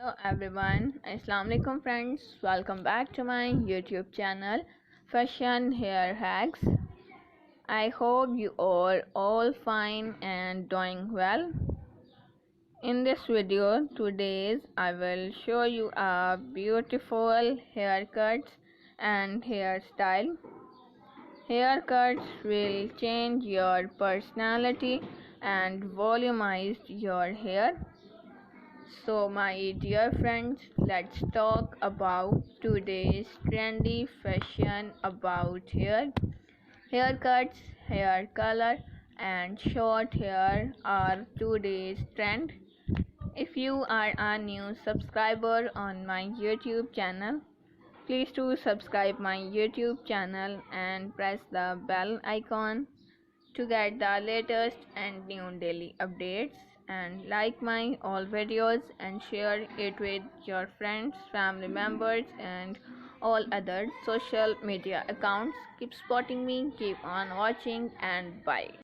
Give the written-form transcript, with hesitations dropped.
Hello everyone, Assalamu alaikum friends. Welcome back to my YouTube channel Fashion Hair Hacks. I hope you all fine and doing well. In this video today I will show you a beautiful haircuts and hairstyle. Haircuts will change your personality and volumize your hair. So my dear friends, let's talk about today's trendy fashion about hair. Haircuts, hair color and short hair are today's trend. If you are a new subscriber on my YouTube channel, please do subscribe my YouTube channel and press the bell icon to get the latest and new daily updates, and like my all videos and share it with your friends, family members and all other social media accounts. Keep supporting me, keep on watching, and bye.